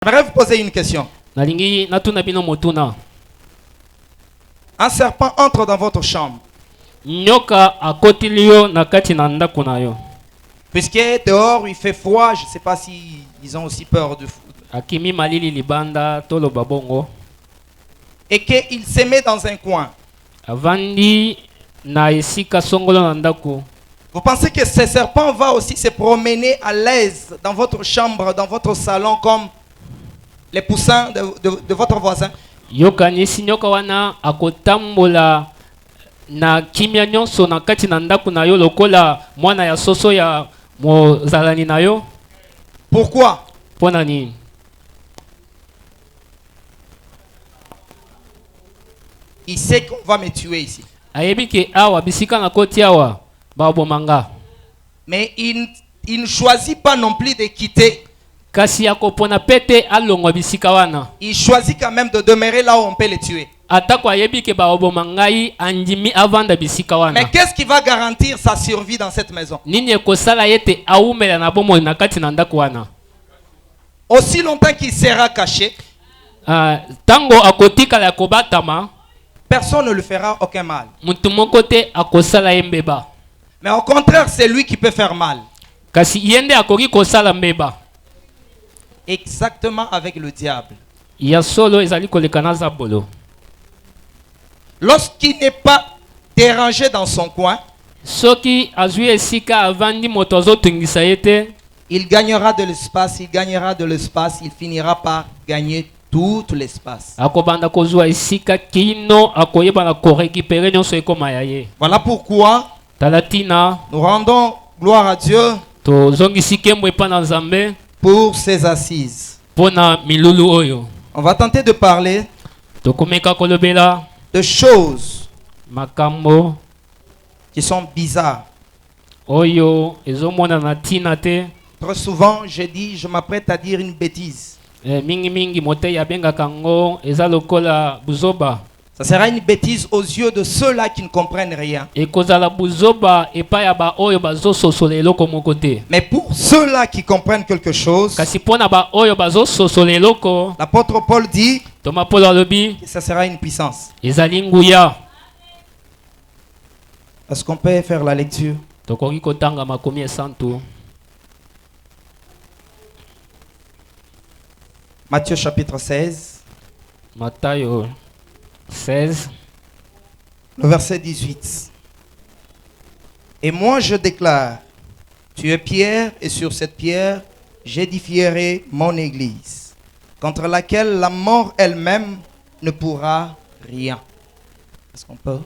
J'aimerais vous poser une question. nalingi natuna bino motuna. Un serpent entre dans votre chambre. Nyoka akotili yo na kati na ndako na yo. Puisque dehors il fait froid, je ne sais pas si ils ont aussi peur du foot. Akimi malili libanda toloba bongo. Et qu'il se met dans un coin. Avandi na esika songolo na ndako. Vous pensez que ce serpent va aussi se promener à l'aise dans votre chambre, dans votre salon, comme les poussins de votre voisin? Yokanisi nyoka wana akotambola na kimia nyonso na kati na ndako na yo lokola mwana ya soso ya mozalani na yo. Pourquoi? Pona nini? Il sait qu'on va me tuer ici. Ayebi ke awa bisika na koti awa babomanga. Mais il ne choisit pas non plus de quitter. Kasi akopona pete alongwa bisika wana. Il choisit quand même de demeurer là où on peut le tuer. Atako ayebi ke babomangai andimi avanda bisika wana. Mais qu'est-ce qui va garantir sa survie dans cette maison? Nini ekosala yete aumela na bomo na kati na ndako wana. Aussi longtemps qu'il sera caché, tango akotikala yakobatama, personne ne lui fera aucun mal. Mutu moko te akosala ye mbeba. Mais au contraire, c'est lui qui peut faire mal. Kasi yende akoki kosala mbeba. Exactement avec le diable. Ya solo ezali koleka na zabolo. Lorsqu'il n'est pas dérangé dans son coin, Soki azwi esika avandi moto azotungisa ye te, il gagnera de l'espace, il gagnera de l'espace, il finira par gagner tout l'espace. akobanda kozwa esika kino akoyeba na korekipere nyonso ekoma ya ye. Voilà pourquoi Talatina nous rendons gloire à Dieu tozongisi kembo epa na Nzambe pour ses assises. pona milulu oyo. On va tenter de parler Tokomeka kolobela de choses makambo qui sont bizarres. oyo ezomona na tina te. Très souvent, je m'apprête à dire une bêtise. Mingi mingi mote ya benga kango eza lokola buzoba. Ça sera une bêtise aux yeux de ceux-là qui ne comprennent rien. Ekozala buzoba epa ya ba oyo bazososola eloko moko te. Mais pour ceux-là qui comprennent quelque chose, Kasi pona ba oyo bazososola eloko, l'apôtre Paul dit Toma Paul alobi que ça sera une puissance. ezali nguya. Est-ce qu'on peut faire la lecture? Tokoki kotanga makomi esantu. Matthieu chapitre 16, Matayo 16 le verset 18. Et moi je déclare, tu es Pierre, et sur cette pierre, j'édifierai mon église, contre laquelle la mort elle-même ne pourra rien. Est-ce qu'on peut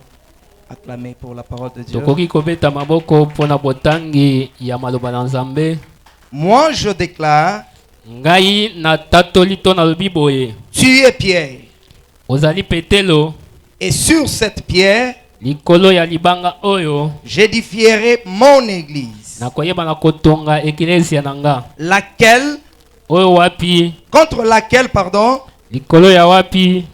acclamer pour la parole de Dieu? tokoki kobeta maboko pona botangi ya maloba na Nzambe. Moi je déclare, Ngai na tatoli to na lobi boye. tu es Pierre, Ozali petelo et sur cette pierre, likolo ya libanga oyo j'édifierai mon église, nakoyeba na kotonga eklesia nanga. laquelle, Oyo wapi contre laquelle, pardon, likolo ya wapi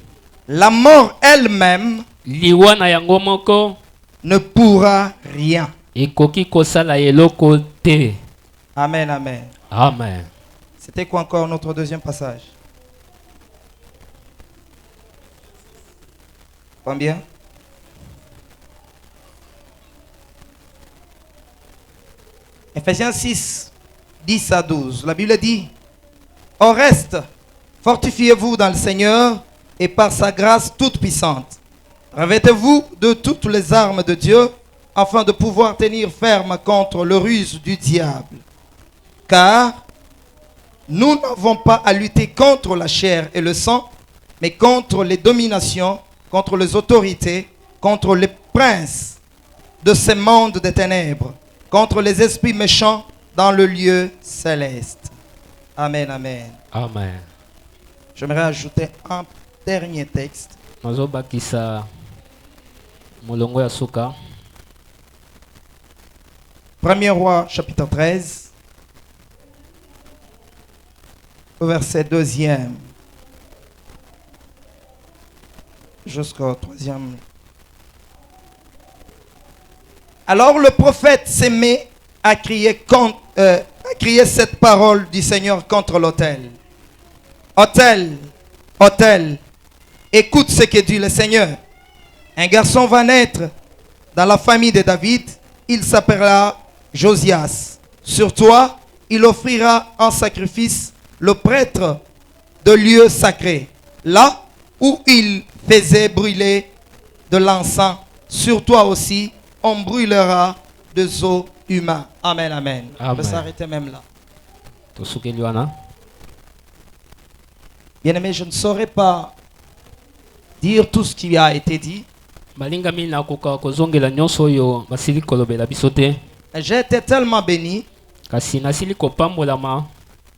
la mort elle-même liwa na yango moko ne pourra rien. ekoki kosala eloko te. Amen, amen. Amen. C'était quoi encore notre deuxième passage? Combien? Ephésiens 6, 10 à 12. La Bible dit, au reste, fortifiez-vous dans le Seigneur et par sa grâce toute puissante. Revêtez-vous de toutes les armes de Dieu afin de pouvoir tenir ferme contre le ruse du diable. Car nous n'avons pas à lutter contre la chair et le sang, mais contre les dominations, contre les autorités, contre les princes de ce monde des ténèbres, contre les esprits méchants dans le lieu céleste. Amen, amen. Amen. J'aimerais ajouter un dernier texte. Nazobakisa molongo ya suka. 1er Roi, chapitre 13, verset 2e jusqu'au 3e. Alors le prophète se met à crier cette parole du Seigneur contre l'autel. Autel, autel, écoute ce que dit le Seigneur. Un garçon va naître dans la famille de David. Il s'appellera Josias. Sur toi, il offrira en sacrifice le prêtre de lieu sacré, là où il faisait brûler de l'encens. Sur toi aussi, on brûlera des eaux humains. Amen, amen. On peut Amen. s'arrêter même là. tosukeli wana. Bien-aimé, je ne saurais pas dire tout ce qui a été dit. balingami nakoka kozongela nyonso oyo basili kolobela biso te, J'ai été tellement béni. kasi nasili kopambolama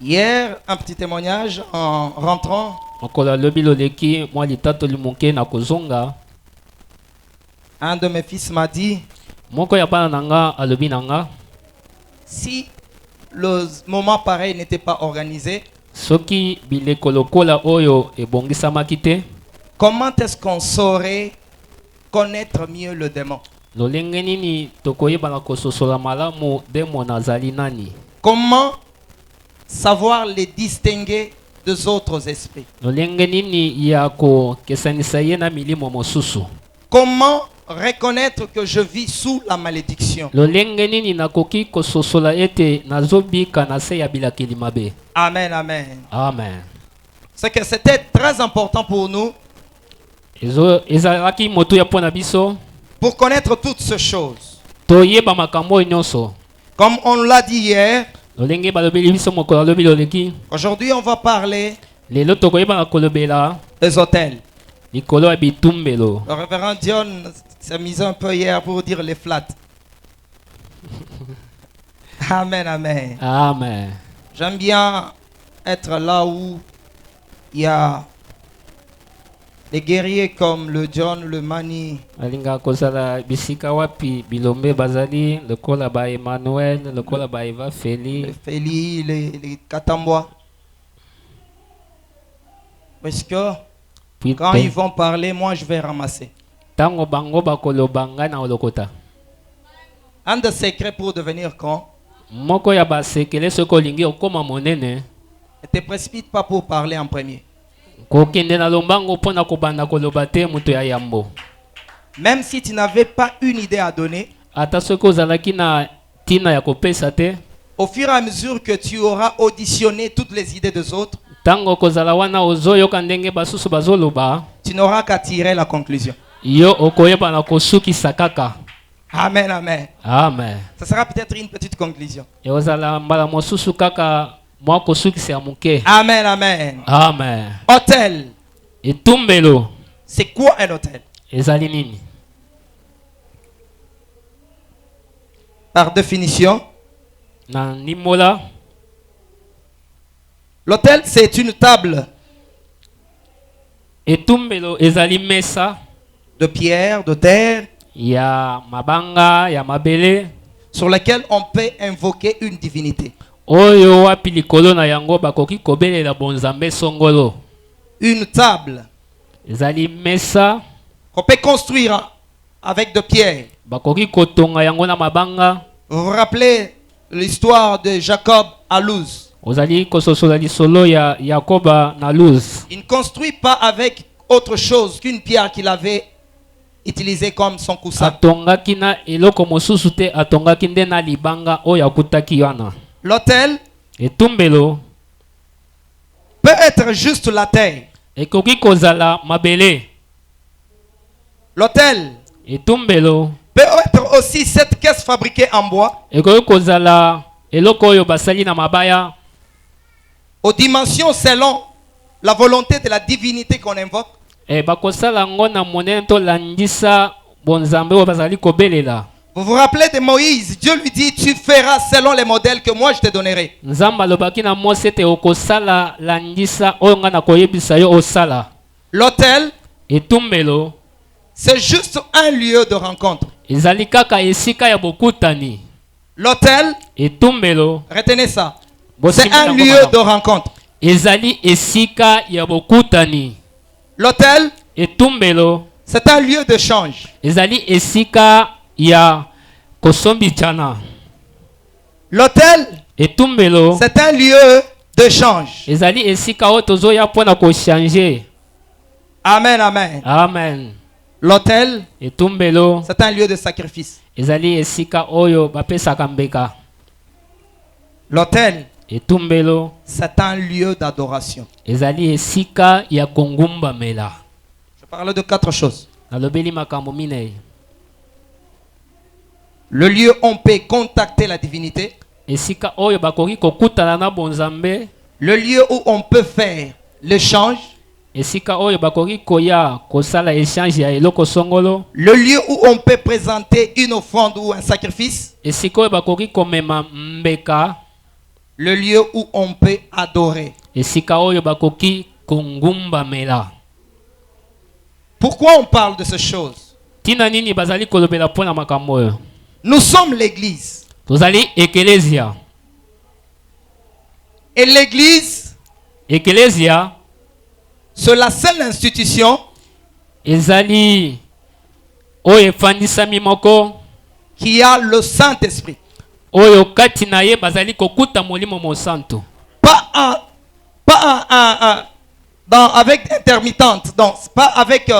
Hier, un petit témoignage en rentrant. mokolo alobi loleki mwa litatoli moke na kozonga. Un de mes fils m'a dit, Moko ya bana nanga alobi nanga, si le moment pareil n'était pas organisé, soki bileko lokola oyo ebongisamaki te, comment est-ce qu'on saurait connaître mieux le démon? lolenge nini tokoyebana kososola malamu demo nazali nani? Comment savoir les distinguer des autres esprits? lolenge nini ya kokesanisa ye na milimo mosusu? Comment reconnaître que je vis sous la malédiction? lolenge nini nakoki kososola ete nazobika na se ya bilakeli mabe? Amen, amen. Amen. C'est que c'était très important pour nous ezalaki moto ya mpona biso pour connaître toutes ces choses. toyeba makambo oyo nyonso. Comme on l'a dit hier, lolenge balobeli biso mokolo alobi loleki, aujourd'hui on va parler lelo tokoyebaka kolobela des hôtels. likolo ya bitumbelo. Le révérend Dion s'est mis un peu hier pour dire les flats. Amen, amen. Amen. J'aime bien être là où il y a des guerriers comme le John, le Mani, alingaka kozala bisika wapi bilombe bazali lokola ba Emmanuel, lokola ba Eva Feli, les Feli, les Katambois. Parce que puis quand ils vont parler, moi je vais ramasser. tango bango bakoloba ngai na olokota. Un des secrets pour devenir grand, Moko ya basekele soki olingi okoma monene, ne te précipite pas pour parler en premier. kokende na lombango mpona kobanda koloba te moto ya yambo. Même si tu n'avais pas une idée à donner, Ata soki ozalaki na ntina ya kopesa te, au fur et à mesure que tu auras auditionné toutes les idées des autres, tango kozala wana ozoyoka ndenge basusu bazoloba, tu n'auras qu'à tirer la conclusion. yo okoyebana kosukisa kaka. Amen, amen. Amen. Ça sera peut-être une petite conclusion. Eozala mbala mosusu kaka mwa kosukisa ya moke. Amen, amen. Amen. Hôtel, Etumbelo c'est quoi un hôtel? ezali nini? Par définition, Na nimola, l'hôtel c'est une table etumbelo ezali mesa de pierre, de terre, ya mabanga ya mabele sur laquelle on peut invoquer une divinité. oyo wapi likolo na yango bakoki kobelela bonzambe songolo. Une table Ezali mesa qu'on peut construire avec de pierre. bakoki kotonga yango na mabanga. Vous vous rappelez l'histoire de Jacob à Luz? Ozali kososola lisolo ya Yakoba na Luz. Il ne construit pas avec autre chose qu'une pierre qu'il avait utilisée comme son coussin. Atongaki na eloko mosusu te, atongaki nde na libanga oyo akutaki wana. L'hôtel Etumbelo peut être juste la terre. ekoki kozala mabele. L'hôtel Etumbelo peut être aussi cette caisse fabriquée en bois, ekoki kozala eloko oyo basali na mabaya, aux dimensions selon la volonté de la divinité qu'on invoque. bakosala yango na monene to landisa bonzambe oyo bazali kobelela. Vous vous rappelez de Moïse? Dieu lui dit, tu feras selon les modèles que moi je te donnerai. Nzambe alobaki na Mose ete okosala landisa oyo nga nakoyebisa yo osala. L'hôtel, Etumbelo c'est juste un lieu de rencontre. ezali kaka esika ya bokutani. L'hôtel, Etumbelo retenez ça, Bosimba c'est un na lieu ngoma de rencontre. ezali esika ya bokutani. L'hôtel, Etumbelo c'est un lieu d'échange. ezali esika ya kosombichana. L'hôtel, Etumbelo c'est un lieu d'échange. ezali esika oyo tozoya mpona kochange. Amen, amen. Amen. L'autel, Etumbelo c'est un lieu de sacrifice. ezali esika oyo bapesaka mbeka. L'autel, Etumbelo c'est un lieu d'adoration. ezali esika ya kongumbamela. Je parle de 4 choses. Nalobeli makambo minei. Le lieu où on peut contacter la divinité. Esika oyo bakoki kokutana na bonzambe. Le lieu où on peut faire l'échange. Esika oyo bakoki koya kosala échange ya eloko songolo. Le lieu où on peut présenter une offrande ou un sacrifice. Esika oyo bakoki komema mbeka. Le lieu où on peut adorer. Esika oyo bakoki kongumbamela. Pourquoi on parle de ces choses? Tina nini bazali kolobela pona makambo oyo? Nous sommes l'église. Tozali ekelesia. Et l'église, Ekelesia c'est la seule institution ezali oyo efandisami moko qui a le Saint-Esprit. oyo kati na ye bazali kokuta molimo mosantu. Avec intermittente, donc pas avec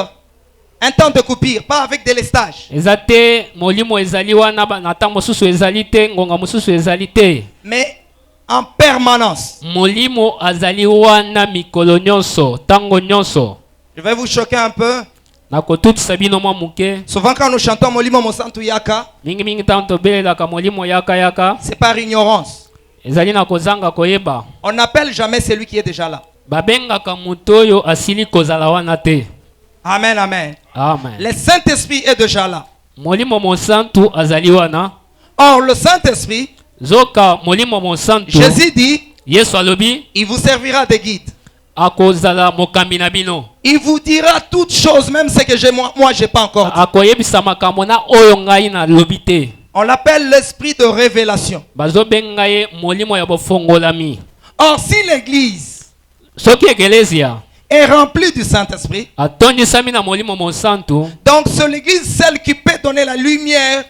un temps de coupure, pas avec délestage. Ezate molimo ezali wana na ntango mosusu ezali te, ngonga mosusu ezali te. Mais en permanence. Molimo azali wana mikolo nyonso, tango nyonso. Je vais vous choquer un peu. Nakotutisa bino mwa muke. Souvent quand nous chantons Molimo Mosantu Yaka, Mingi mingi tango tobelelaka molimo yaka yaka. c'est par ignorance. Ezali na kozanga koyeba. On n'appelle jamais celui qui est déjà là. Babengaka mutu oyo asili kozala wana te. Amen, amen. Amen. Le Saint-Esprit est déjà là. Molimo mosantu azali wana. Or, le Saint-Esprit, Zoka molimo mosantu. Jésus dit, Yesu alobi il vous servira de guide. akozala mokambi na bino. Il vous dira toutes choses, même ce que moi j'ai pas encore dit. Akoyebisa makambo na oyo ngai na lobi te. On l'appelle l'esprit de révélation. Bazobenga ye molimo ya bofongolami. Or, si l'église Soki ekelesia est remplie du Saint-Esprit, atondisami na molimo mosantu, donc c'est l'église celle qui peut donner la lumière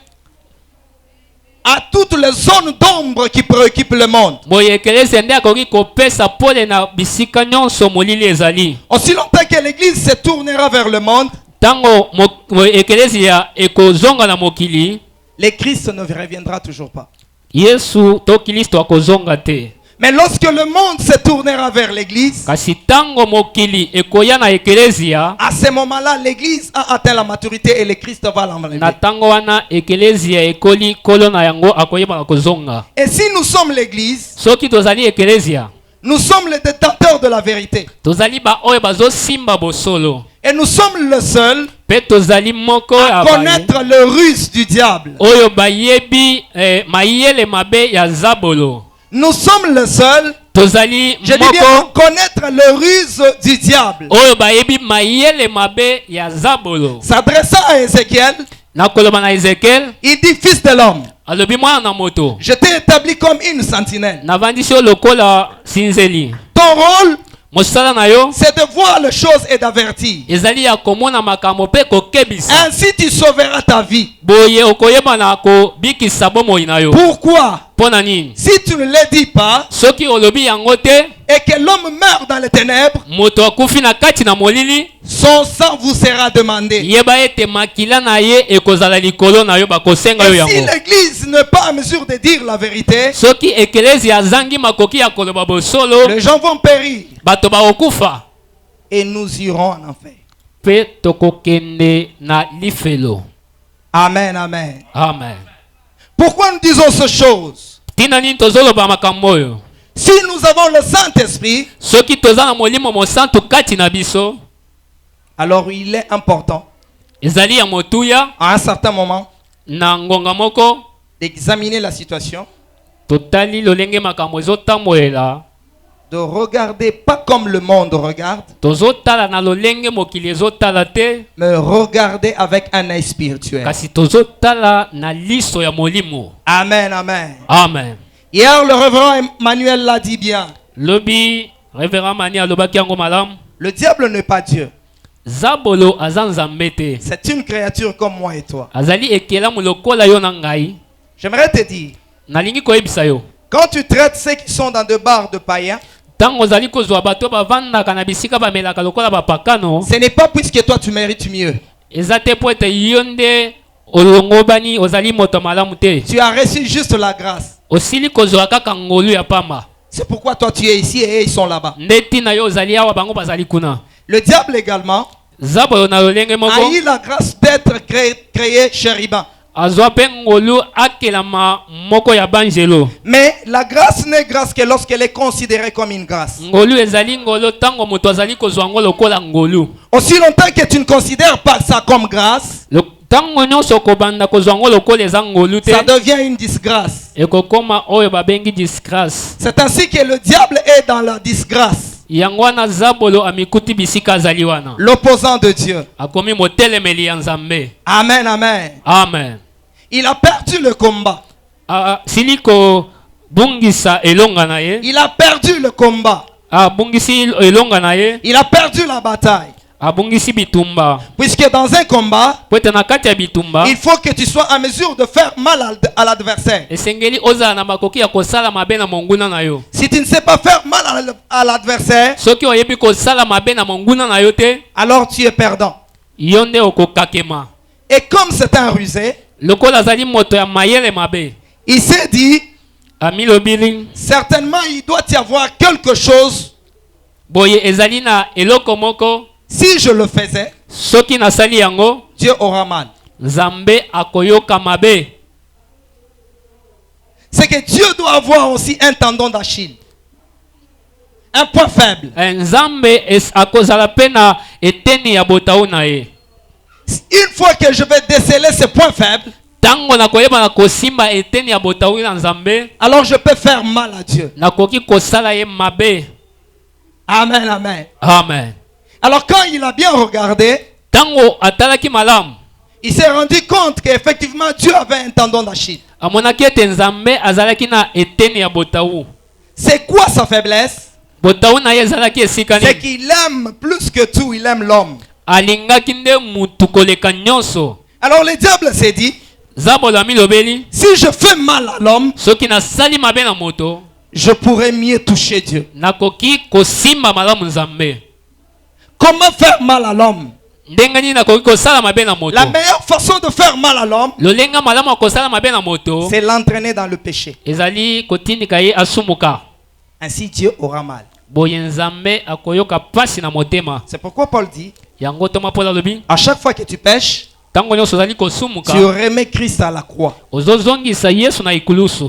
à toutes les zones d'ombre qui préoccupent le monde. boye ekelesia nde akoki kopesa pole na bisika nyonso molili ezali. Aussi longtemps que l'église se tournera vers le monde, Tango ekelesia ekozonga na mokili, le Christ ne reviendra toujours pas. Yesu to Kristo akozonga te. Mais lorsque le monde se tournera vers l'église, Kasi tango mokili ekoya na ekelesia, à ce moment-là, l'église a atteint la maturité et le Christ va l'enlever. na tango wana ekelesia ekoli kolo na yango akoyeba na kozonga. Et si nous sommes l'église, Soki tozali ekelesia, nous sommes les détenteurs de la vérité. tozali ba oyo bazosimba bosolo. Et nous sommes le seul Pe tozali moko à ya baye connaître le ruse du diable. oyo bayebi mayele mabe ya zabolo. Nous sommes le seul, Tozali je dis bien, à moko connaître le ruse du diable. oyo bayebi mayele mabe ya zabolo. S'adressant à Ézéchiel, Nakoloba na Ezekiel, il dit, fils de l'homme, alobi mwana na moto. je t'ai établi comme une sentinelle. Navandisi yo lokola sinzeli. Ton rôle, Mosala na yo c'est de voir les choses et d'avertir. ezali ya komona makambo pe kokebisa. Ainsi tu sauveras ta vie. Boye okoyeba na kobikisa bomoi na yo. Pourquoi? Pona nini? Si tu ne le dis pas Soki olobi yango te, et que l'homme meurt dans les ténèbres, moto akufi na kati na molili, son sang vous sera demandé. yeba ete makila na ye ekozala likolo na yo bakosenga yo Et si yango. l'église n'est pas en mesure de dire la vérité, Soki ekelezi azangi makoki ya koloba bosolo, les gens vont périr bato bakokufa et nous irons en enfer. pe tokokende na lifelo. Amen, amen. Amen. Pourquoi nous disons ces choses? Tina nini tozoloba makambo oyo? Si nous avons le Saint-Esprit, Soki toza na molimo mosantu kati na biso, alors il est important, ezali ya motuya à un certain moment, na ngonga moko d'examiner la situation, totali lolenge makambo ezotambolela, de regarder pas comme le monde regarde, tozotala na lolenge mokili ezotala te, mais regarder avec un œil spirituel. kasi tozotala na liso ya molimo. Amen, amen. Amen. Hier, le révérend Emmanuel l'a dit bien. Lobi révérend Mani alobaki yango malamu. Le diable n'est pas Dieu. Zabolo aza nzambe te. C'est une créature comme moi et toi. Azali ekelamu lokola yo na ngai. J'aimerais te dire, Nalingi koyebisa yo. Quand tu traites ceux qui sont dans des bars de païens, ntango ozali kozwa bato bavandaka na bisika bamelaka lokola bapakano, ce n'est pas puisque toi tu mérites mieux. eza te po ete yo nde olongobani ozali moto malamu te. Tu as reçu juste la grâce. Osili kozwa kaka ngolu ya pamba. C'est pourquoi toi tu es ici et eux, ils sont là-bas. Nde ntina yo ozali awa bango bazali kuna. Le diable également Zabo yo na lolenge moko a eu la grâce d'être créé chérubin. azwa pe ngolu akelama moko ya banjelo. Mais la grâce n'est grâce que lorsqu'elle est considérée comme une grâce. Ngolu ezali ngolo tango moto azali kozwa ngolo lokola ngolu. Aussi longtemps que tu ne considères pas ça comme grâce, Tango nyonso kobanda kozwa ngolo lokola eza ngolu te, ça devient une disgrâce. ekokoma oyo babengi disgrâce. C'est ainsi que le diable est dans la disgrâce. Yango wana zabolo amikuti bisika azali wana. L'opposant de Dieu. Akomi motelemeli ya Nzambe. Amen, amen. Amen. Il a perdu le combat. Siliko bungisa elonga na ye. Il a perdu le combat. Bungisi elonga na ye. Il a perdu la bataille. Bungisi bitumba. Puisque dans un combat, Pwete na kati ya bitumba, il faut que tu sois en mesure de faire mal à l'adversaire. esengeli ozala na makoki ya kosala mabe na monguna na yo. Si tu ne sais pas faire mal à l'adversaire, Soki oyebi kosala mabe na monguna na yo te, alors tu es perdant. yo nde okokakema. Et comme c'est un rusé, Lokola azali moto ya mayele mabe, il s'est dit, amilobili certainement il doit y avoir quelque chose. boye ezali na eloko moko, Si je le faisais, soki nasali yango Dieu aura mal. Nzambe akoyoka mabe. C'est que Dieu doit avoir aussi un tendon d'Achille. Un point faible. Nzambe akozala pe na eteni ya botau na ye. Une fois que je vais déceler ce point faible, Tango nakoyeba na kosimba eteni ya botau na Nzambe, alors je peux faire mal à Dieu. nakoki kosala ye mabe. Amen, amen. Amen. Alors quand il a bien regardé, Tango atalaki malamu, il s'est rendu compte qu'effectivement Dieu avait un tendon d'Achille. amonaki ete Nzambe azalaki na eteni ya botau. C'est quoi sa faiblesse? Botau na ye ezalaki esika C'est nini? qu'il aime plus que tout, il aime l'homme. Alingaki nde mutu koleka nyonso. Alors le diable s'est dit, Zabolo amilobeli, si je fais mal à l'homme, soki nasali mabe na moto, je pourrais mieux toucher Dieu. nakoki kosimba malamu Nzambe. Comment faire mal à l'homme? Ndenge nini nakoki kosala mabe na moto? La meilleure façon de faire mal à l'homme, Lolenga malamu ya kosala mabe na moto c'est l'entraîner dans le péché. ezali kotindika ye asumuka. Ainsi Dieu aura mal. Boye Nzambe akoyoka pasi na motema. C'est pourquoi Paul dit, Yango toma pola lobi, à chaque fois que tu pèches, tango nyonso ozali tu kosumuka, remets Christ à la croix. ozozongisa Yesu na ikulusu.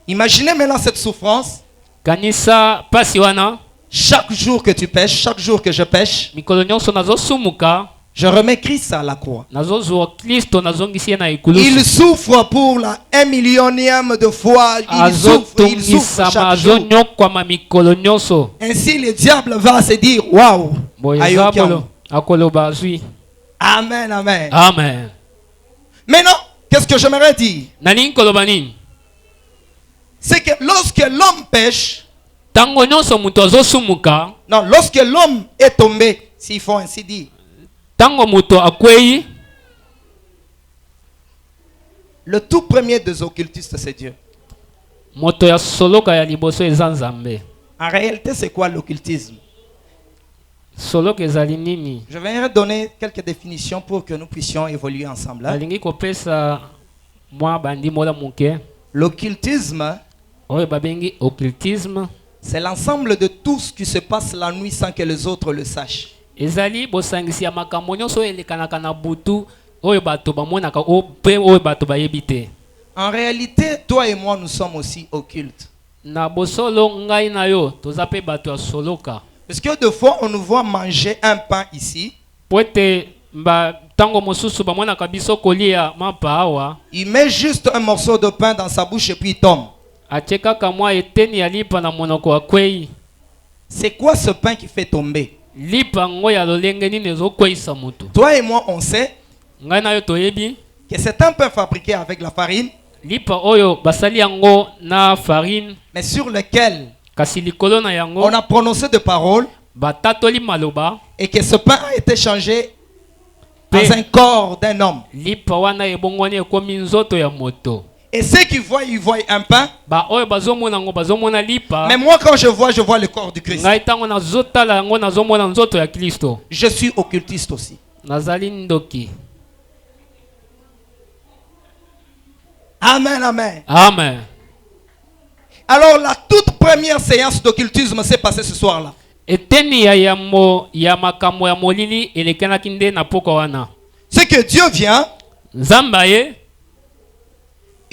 Imaginez maintenant cette souffrance. Kanisa pasi wana, Chaque jour que tu pèches, chaque jour que je pêche, mikolo nyonso nazosumuka, je remets Christ à la croix. nazozwa Kristo nazongisi ye na ikulusu. Il souffre pour la 1 millionième de fois. Il souffre azotungisama chaque jour. azonyokwama mikolo nyonso. Ainsi le diable va se dire, waouh. Boye Ayokiam. zabolo akoloba azwi. Amen, amen. Amen. Maintenant, qu'est-ce que j'aimerais dire? Nalingi koloba nini? C'est que lorsque l'homme pêche, Tango nyonso mutu azosumuka, non, lorsque l'homme est tombé, s'il faut ainsi dire, tango mutu akwei, le tout premier des occultistes, c'est Dieu. moto ya soloka ya liboso eza Nzambe. En réalité, c'est quoi l'occultisme? Soloka ezali nini? Je vais donner quelques définitions pour que nous puissions évoluer ensemble. Nalingi kopesa mwa bandi mola muke. L'occultisme, Oyo babengi occultisme. c'est l'ensemble de tout ce qui se passe la nuit sans que les autres le sachent. Ezali bosangisi ya makambo nyonso elekanaka na butu oyo bato bamonaka pe oyo bato bayebi te. En réalité, toi et moi, nous sommes aussi occultes. Na bosolo ngai na yo toza pe bato ya soloka. Parce que des fois, on nous voit manger un pain ici. Poete mba tango mosusu bamonaka biso kolia mapa awa, Il met juste un morceau de pain dans sa bouche et puis il tombe. atyekaka mwa eteni ya lipa na monoko akwei. C'est quoi ce pain qui fait tomber? Lipa ngo ya lolenge nini ezokweisa mutu. Toi et moi, on sait Ngai na yo toyebi que c'est un pain fabriqué avec la farine, lipa oyo basali yango na farine, mais sur lequel kasi likolo na yango on a prononcé des paroles batatoli maloba. et que ce pain a été changé dans un corps d'un homme. Lipa wana ebongwani ekomi nzoto ya moto. Et ceux qui voient, ils voient un pain. ba oyo bazomona ngo bazomona lipa. Mais moi, quand je vois le corps du Christ. Ngai tango nazotala yango nazomona nzoto ya Kristo. Je suis occultiste aussi. Nazali ndoki. Amen, amen. Amen. Alors, la toute première séance d'occultisme s'est passée ce soir-là. Eteni ya makambo ya molili elekanaki nde na poko wana. C'est que Dieu vient. Nzamba ye.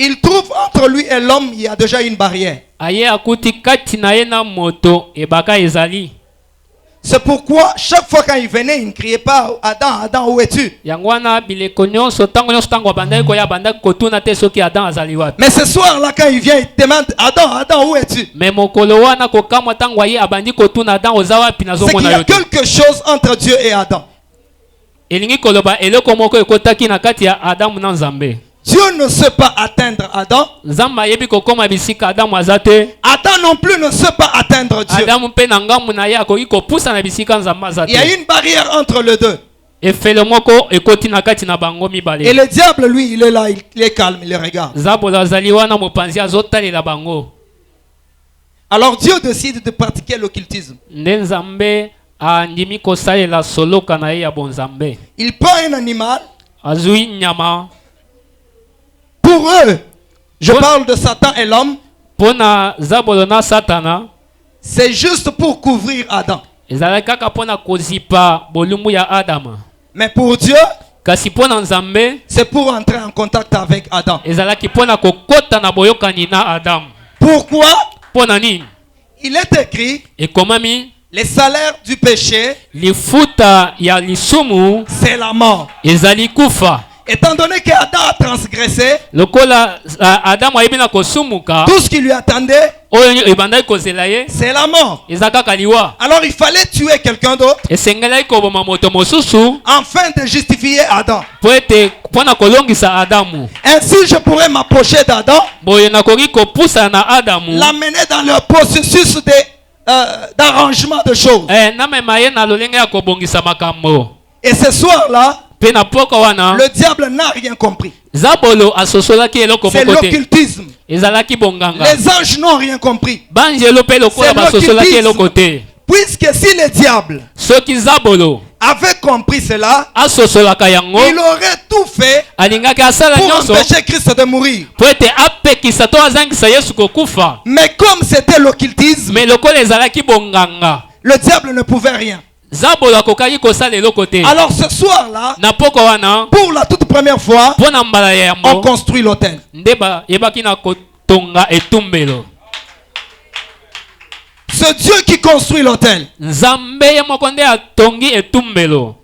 Il trouve entre lui et l'homme, il y a déjà une barrière. Aye akuti kati na ye na moto ebaka ezali. C'est pourquoi chaque fois quand il venait, il ne criait pas Adam, Adam, où es-tu? Yangwana bileko nyonso tango nyonso tango bandaki koya bandaki kotuna te soki Adam azali wapi. Mais ce soir-là, quand il vient, il demande Adam, Adam, où es-tu? Mais mokolo wana kokamwa tango aye abandi kotuna Adam oza wapi C'est qu'il y nazomona a yo te. quelque chose entre Dieu et Adam. Elingi koloba eloko moko ekotaki na kati ya Adamu na Nzambe. Dieu ne sait pas atteindre Adam. Nzamba yebi kokoma bisika Adamu azate. Adam non plus ne sait pas atteindre Dieu. Adamu pe na ngamu na ye akoki kopusa na bisika Nzamba azate. Il y a une barrière entre les deux. Efele moko ekoti na kati na bango mibale. Et le diable, lui, il est là, il est calme, il les regarde. Zabola azali wana mopanzi azotalela bango. Alors Dieu décide de pratiquer l'occultisme. Nde Nzambe andimi kosalela soloka na ye ya bonzambe. Il prend un animal. Azui nyama. Pour eux, je parle de Satan et l'homme. Pona zabolo na satana. C'est juste pour couvrir Adam. Ezala kaka pona kozipa bolumbu ya Adam. Mais pour Dieu, kasi pona Nzambe, c'est pour entrer en contact avec Adam. ezala ki pona kokota na boyokani na Adam. Pourquoi? Pona nini? Il est écrit, Ekomami les salaires du péché, lifuta ya lisumu c'est la mort. ezali kufa. Étant donné qu'Adam a transgressé, Lokola Adam ayebi na kosumuka, tout ce qui lui attendait, oyo ebandaki kozela ye, c'est la mort. eza kaka liwa. Alors il fallait tuer quelqu'un d'autre Esengelaki koboma moto mosusu afin de justifier Adam. po ete mpona kolongisa Adamu. Ainsi, je pourrais m'approcher d'Adam, Boye nakoki kopusa na Adamu, l'amener dans le processus d'arrangement de choses. namema ye na lolenge ya kobongisa makambo. Et ce soir-là, Pe na poko wana, le diable n'a rien compris. Zabolo asosolaki eloko C'est moko te. l'occultisme. Ezalaki bonganga. Les anges n'ont rien compris. Banjelo pe lokola C'est basosolaki l'occultisme. eloko te. Puisque si le diable Soki Zabolo avait compris cela, asosolaka yango, il aurait tout fait alingaki asala pour nyonso empêcher Christ de mourir. po ete apekisa to azangisa Yesu kokufa. Mais comme c'était l'occultisme, Me lokola ezalaki bonganga, le diable ne pouvait rien. Zabolo akokaki kosala eloko te. Alors ce soir-là, Na poko wana, pour la toute première fois, pona mbala ya on yambo, construit l'autel. ndeba yebaki na kotonga etumbelo. Ce Dieu qui construit l'autel. Nzambe ye moko nde atongi etumbelo.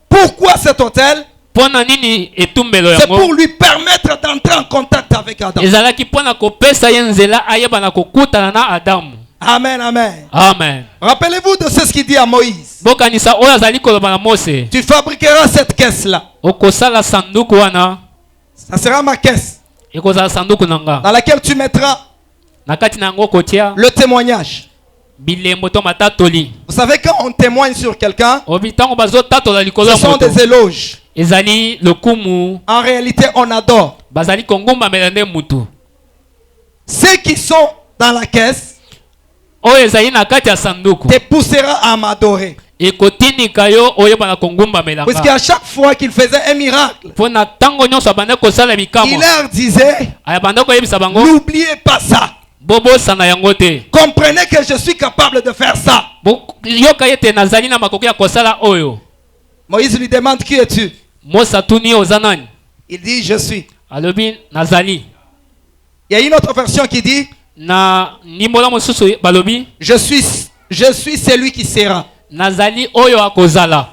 Pourquoi cet autel? Pona nini etumbelo C'est yango? pour lui permettre d'entrer en contact avec Adam. Ezalaki pona kopesa ye nzela ayeba na kokutana na Adamu. Amen, amen. Amen. Rappelez-vous de ce qu'il dit à Moïse. Bokanisa oyo azali koloba na Mose. Tu fabriqueras cette caisse-là. Okosala sanduku wana. Ça sera ma caisse Ekozala sanduku nanga. dans laquelle tu mettras Na kati na yango kotia le témoignage. bilembo to matatoli. Vous savez, quand on témoigne sur quelqu'un, Obitango bazo tatola likolo ce sont moto. des éloges. Ezali lokumu. En réalité, on adore. Bazali kongomba melande mutu. Ceux qui sont dans la caisse Oyo ezali na kati ya sanduku. te poussera à m'adorer. Ekotinika yo oyeba na kongomba melanga. Puisqu'à chaque fois qu'il faisait un miracle, Pona tango nyonso abanda kosala il bikamo. leur disait, Ayabanda koyebisa bango. n'oubliez pas ça. Bobo sana yango te. Comprenez que je suis capable de faire ça. Yoka yete nazali na makoki ya kosala oyo. Moïse lui demande, qui es-tu? Mosa tuni ozanani. Il dit, je suis. Alobi nazali. Il y a une autre version qui dit, Na nimbola mosusu balobi je suis celui qui sera. nazali oyo akozala.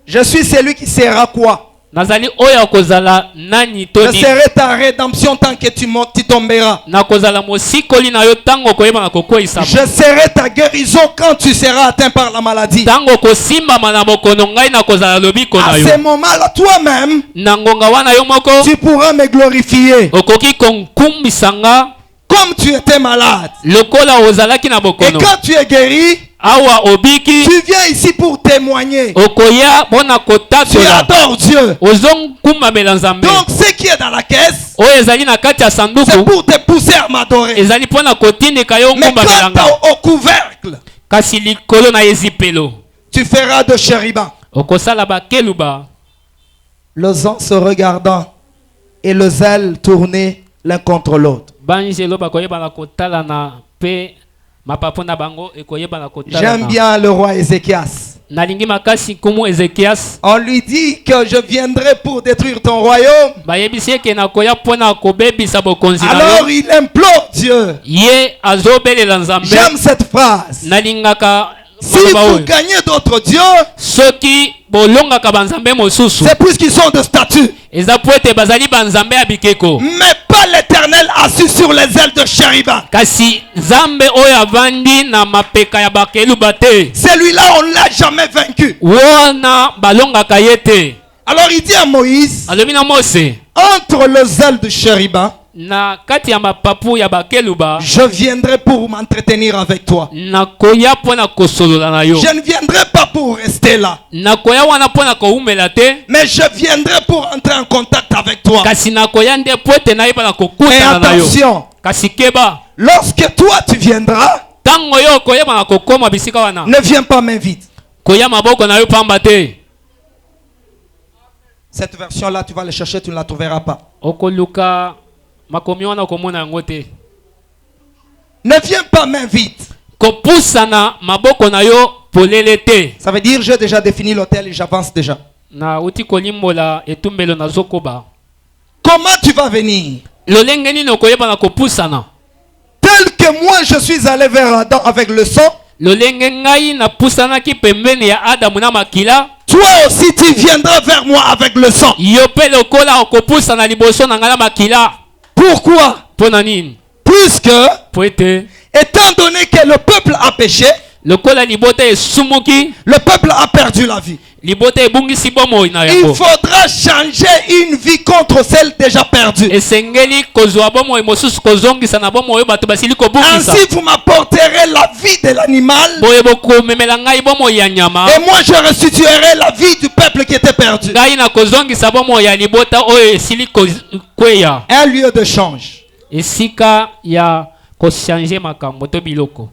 Je suis celui qui sera quoi? Nazali oyo akozala nani Je toni. serai ta rédemption tant que tu tomberas. Nakozala mosikoli na yo tango koyeba na kokwisa. Je serai ta guérison quand tu seras atteint par la maladie. Tango kosimba na mokono ngai nakozala lobiko na À yo. ce moment-là, toi-même, Na ngonga wana yo moko tu pourras me glorifier. okoki konkumbisanga. comme tu étais malade. lokola ozalaki na Et bokono quand tu es guéri, awa obiki tu viens ici pour témoigner. okoya mpona Tu kotatola adores Dieu. ozonkumbamela nzambe Donc ce qui est dans la caisse, oyo ezali na kati ya c'est sanduku pour te pousser à m'adorer. ezali mpona kotindika yo Mais nkumbamelanga quant au couvercle, kasi likolo na ezipelo tu feras de chérubin. okosala bakeluba Le sang se regardant et le zèle tourné l'un contre l'autre. banjelo bakoyebana kotalana mpe mapapu na bango ekoyebana J'aime kotalana bien le roi Ézéchias. nalingi makasi nkumu ezekias On lui dit que je viendrai pour détruire ton royaume. bayebisi eke nakoya mpona kobebisa bokonzi na Alors yo il implore Dieu. ye azobelela nzambe J'aime cette phrase. nalingaka Si maloba vous oyo gagnez d'autres dieux, soki bolongaka banzambe mosusu c'est puisqu'ils sont de statut. eza po ete bazali banzambe ya bikeko Mais pas l'Éternel assis sur les ailes de chérubin. kasi nzambe oyo avandi na mapeka ya bakeluba te Celui-là, on ne l'a jamais vaincu. wana balongaka ye te Alors il dit à Moïse, alobi na mose entre les ailes de chérubin, na kati ya mapapu ya bakeluba je viendrai pour m'entretenir avec toi. nakoya mpona kosolola na yo Je ne viendrai pas pour rester là, nakoya wana mpona kowumela te mais je viendrai pour entrer en contact avec toi. kasi nakoya nde po ete nayebana Et kokutana na yo attention, kasi keba lorsque toi tu viendras, ntango yo okoyebana kokoma bisika wana ne viens pas main vide. koya maboko na yo pamba te Cette version-là, tu vas le chercher, tu ne la trouveras pas. okoluka makomi wana okomona yango te Ne viens pas main vide. kopusana maboko na yo polele te Ça veut dire, j'ai déjà défini l'hôtel et j'avance déjà. na uti kolimbola etumbelo nazokoba Comment tu vas venir? lolenge nini okoyebana kopusana Tel que moi je suis allé vers Adam avec le sang, lolenge ngai napusanaki pembeni ya adamu na makila toi aussi tu viendras vers moi avec le sang. yo mpe lokola okopusana liboso na ngai na makila Pourquoi? mpo na nini Puisque, po ete étant donné que le peuple a péché, lokola libota esumuki le peuple a perdu la vie. libota ebungisi bomoi na Il yango faudra changer une vie contre celle déjà perdue. esengeli kozwa bomoi mosusu kozongisa na bomoi oyo bato basili kobungisa Ainsi vous m'apporterez la vie de l'animal boye bokomemela ngai bomoi ya nyama et moi je restituerai la vie du peuple qui était perdu. ngai na kozongisa bomoi ya libota oyo esili kweya Un lieu de change. esika ya kochange makambo to biloko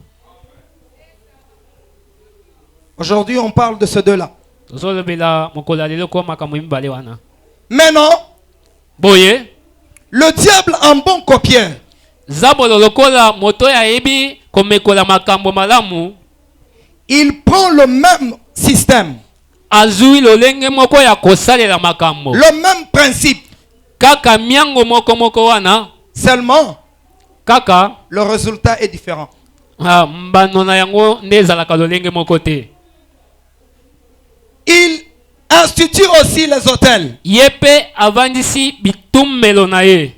Aujourd'hui on parle de ces deux-là. tozolobela mokolo ya lelo ko makambo mibale wana Maintenant, boye le diable en bon copieur, zabolo lokola moto oyo ayebi komekola makambo malamu il prend le même système, azwi lolenge moko ya kosalela makambo le même principe. kaka miango moko wana Seulement, kaka le résultat est différent. mbano na yango nde ezalaka lolenge moko te Il institue aussi les hôtels. ye mpe avandisi bitumbelo na ye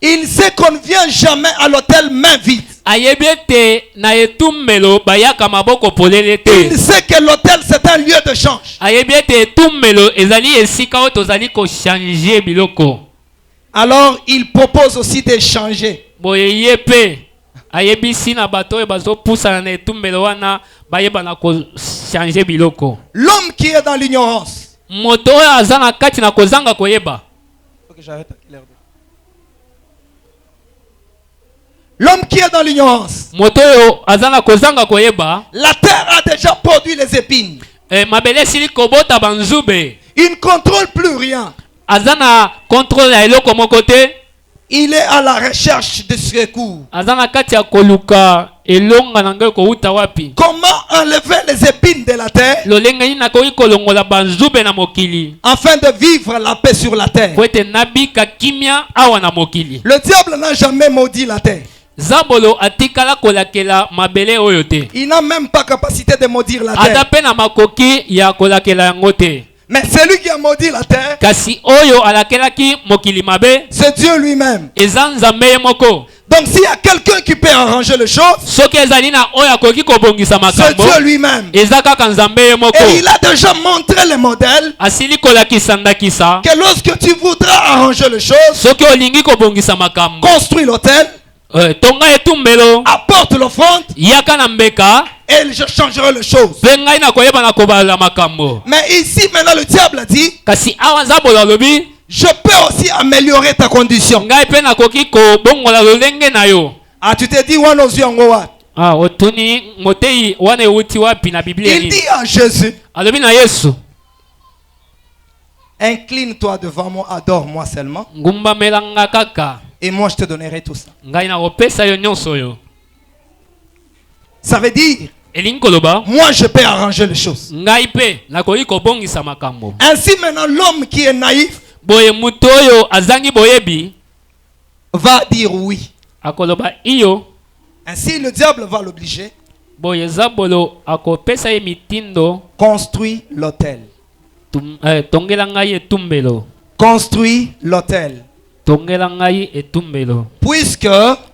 Il sait qu'on ne vient jamais à l'hôtel main vide. ayebi ete na etumbelo bayaka maboko polele Il te sait que l'hôtel c'est un lieu de change. ayebi ete etumbelo ezali esika oyo tozali kochange biloko Alors il propose aussi d'échanger. boye ye mpe ayebisi na bato oyo bazopusana na etumbelo wana bayebana kochange biloko L'homme qui est dans l'ignorance. moto oyo aza na kati na kozanga koyeba Faut que j'arrête à quelle heure? L'homme qui est dans l'ignorance. moto oyo aza na kozanga koyeba La terre a déjà produit les épines. mabele esili kobota banzube Il ne contrôle plus rien. aza na contrôle ya eloko moko te Il est à la recherche de secours. aza na kati ya koluka elonga na ngai kouta wapi Comment enlever les épines de la terre lolenge nini nakoki kolongola banzube na mokili afin de vivre la paix sur la terre? po ete nabika kimia awa na mokili Le diable n'a jamais maudit la terre. zabolo atikala kolakela mabele oyo te Il n'a même pas capacité de maudire la ata terre. mpe na makoki ya kolakela yango te Mais celui qui a maudit la terre, kasi oyo alakelaki mokili mabe c'est Dieu lui-même. eza nzambe ye moko Donc s'il y a quelqu'un qui peut arranger les choses, soki ezali na oyo akoki kobongisa c'est makambo Dieu lui-même. eza kaka nzambe ye moko Et il a déjà montré le modèle asili kolakisa ndakisa que lorsque tu voudras arranger les choses, soki olingi kobongisa makambo construis l'hôtel, tonga etumbelo apporte l'offrande yaka na mbeka et je changerai les choses. mpe ngai nakoyeba na kobala makambo. Mais ici maintenant le diable a dit, kasi awa nzambe alobi je peux aussi améliorer ta condition. ngai mpe nakoki kobongola lolenge na yo. Ah, tu te dis wana ozwi yango wapi? Otuni motei wana euti wapi na biblia Il nini? dit à Jésus, alobi na yesu incline-toi devant moi, adore-moi seulement, ngumbamelanga kaka et moi je te donnerai tout ça. ngai nakopesa yo nyonso oyo. Ça veut dire, elingi koloba moi je peux arranger les choses. ngai mpe nakoki kobongisa makambo. Ainsi maintenant l'homme qui est naïf boye mutu oyo azangi boyebi va dire oui. akoloba iyo. Ainsi le diable va l'obliger. boye zabolo akopesa ye mitindo Construis l'autel. tongela ngai etumbelo. Construis l'autel. tongela ngai etumbelo. Puisque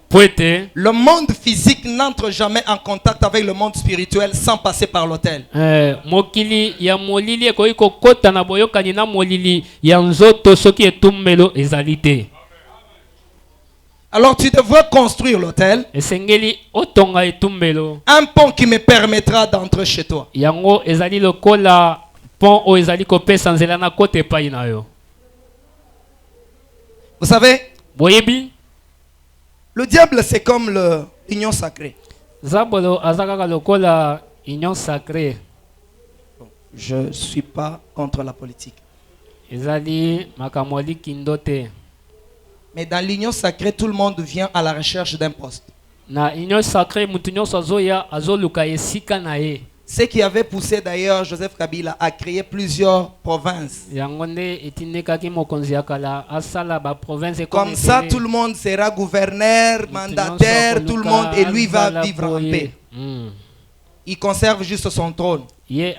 po ete le monde physique n'entre jamais en contact avec le monde spirituel sans passer par l'autel. mokili ya molili ekoki kokota na boyokani na molili ya nzoto soki etumbelo ezali te. Alors tu devrais construire l'autel, esengeli otonga etumbelo. un pont qui me permettra d'entrer chez toi. yango ezali lokola pont oyo ezali kopesa nzela na kota epai na yo. Vous savez, boyebi le diable c'est comme l'union sacrée. zabolo aza kaka lokola union sacrée. Je ne suis pas contre la politique. ezali makambo likindo te. Mais dans l'union sacrée, tout le monde vient à la recherche d'un poste. na union sacrée mutu nyonso azoya azoluka esika na ye. Ce qui avait poussé d'ailleurs Joseph Kabila à créer plusieurs provinces. yango nde etindikaki mokonzi ya kala asala baprovince Comme ça, tout le monde sera gouverneur, mandataire, tout le monde, et lui va vivre en paix. Il conserve juste son trône. ye